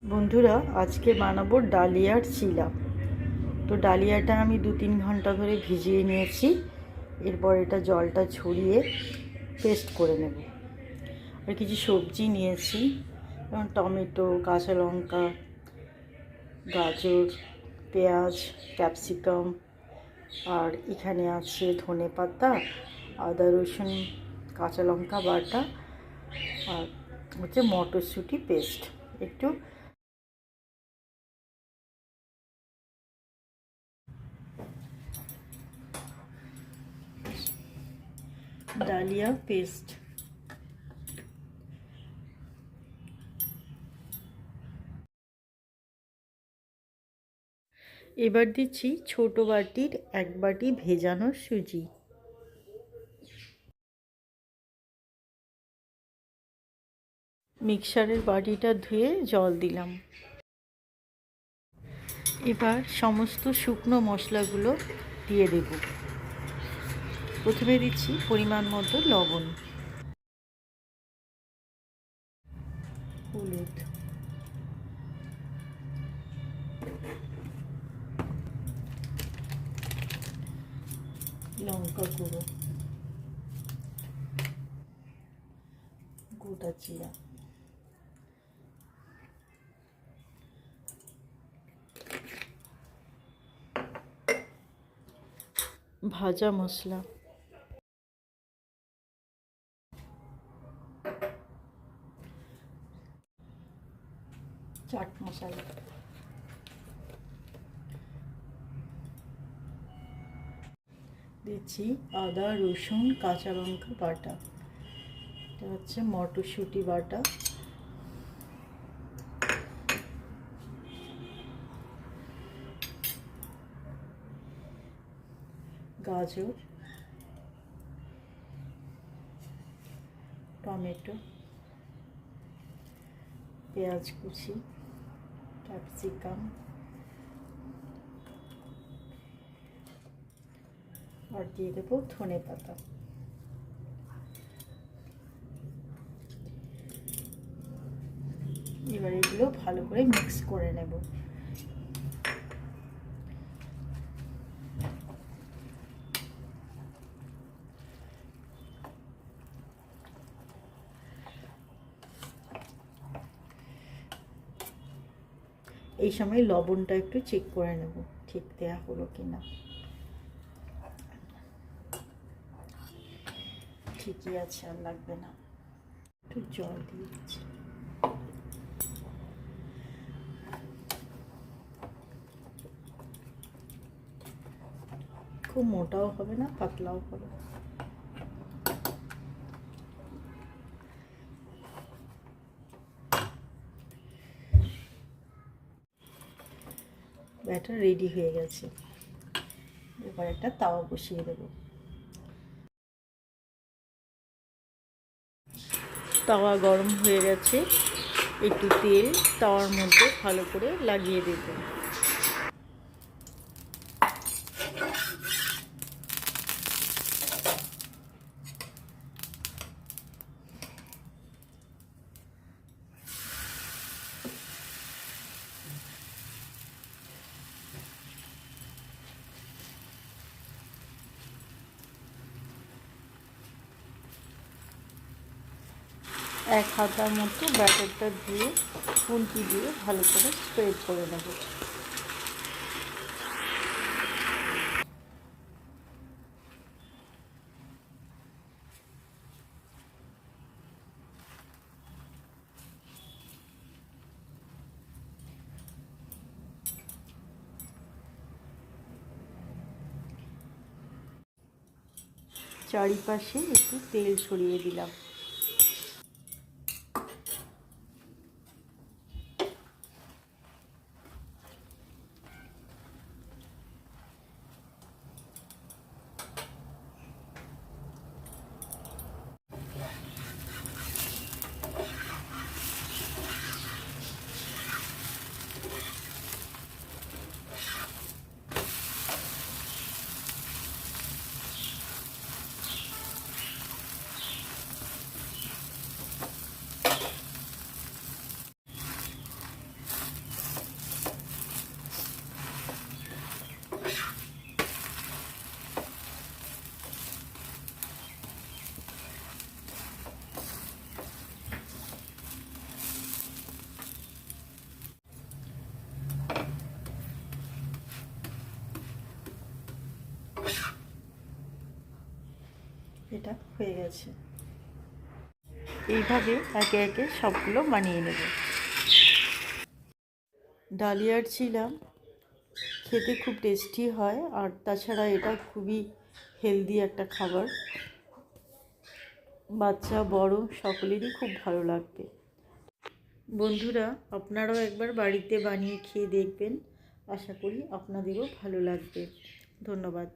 বন্ধুরা, আজকে বানাবো ডালিয়ার চিলা। তো ডালিয়াটা আমি 2-3 ঘন্টা ধরে ভিজিয়ে নিয়েছি। এরপর এটা জলটা ঝরিয়ে পেস্ট করে নেব। আর কিছু সবজি নিয়েছি, যেমন টমেটো, কাঁচা লঙ্কা, গাজর, পেঁয়াজ, ক্যাপসিকাম, আর এখানে আছে ধনেপাতা, আদা রসুন, কাঁচা লঙ্কা বাটা, আর হচ্ছে মটরশুঁটি পেস্ট। একটু ডালিয়া পেস্ট। এবার দিচ্ছি ছোট বাটির 1 বাটি ভেজানো সুজি। মিক্সারের বাটিটা ধুয়ে জল দিলাম। এবার সমস্ত শুকনো মশলাগুলো দিয়ে দেব। প্রথমে দিচ্ছি পরিমাণ মতো লবণ, হলুদ, লঙ্কা গুঁড়ো, গোটা জিরা, ভাজা মশলা, চাট মশলা, দিচ্ছি আদা রসুন কাঁচা লঙ্কা বাটা। এটা হচ্ছে মটরশুঁটি বাটা, গাজর, টমেটো, পেঁয়াজ কুচি, ক্যাপসিকাম, আর দিয়ে দেবো ধনেপাতা। এবার এগুলো ভালো করে মিক্স করে নেব। এই সময় লবণটা একটু চেক করে নেব, ঠিক দেওয়া হলো কিনা। ঠিকই আছে, আর লাগবে না। একটু জল দিয়ে দিচ্ছি। খুব মোটাও হবে না, পাতলাও হবে না। ব্যাটার রেডি হয়ে গেছে। এবার একটা তাওয়া বসিয়ে দেবো। তাওয়া গরম হয়ে গেছে, একটু তেল তাওয়ার মধ্যে ভালো করে লাগিয়ে দেব। এক হাতার মতো ব্যাটারটা দিয়ে খুন্তি দিয়ে ভালো করে স্প্রেড করে নেব। চারিপাশে একটু তেল ছড়িয়ে দিলাম। হয়ে গেছে। এইভাবে একে একে সবগুলো বানিয়ে নেব। ডালিয়ার চিলা খেতে খুব টেস্টি হয়, আর তাছাড়া এটা খুবই হেলদি একটা খাবার। বাচ্চা বড় সকলেরই খুব ভালো লাগবে। বন্ধুরা, আপনারাও একবার বাড়িতে বানিয়ে খেয়ে দেখবেন, আশা করি আপনাদেরও ভালো লাগবে। ধন্যবাদ।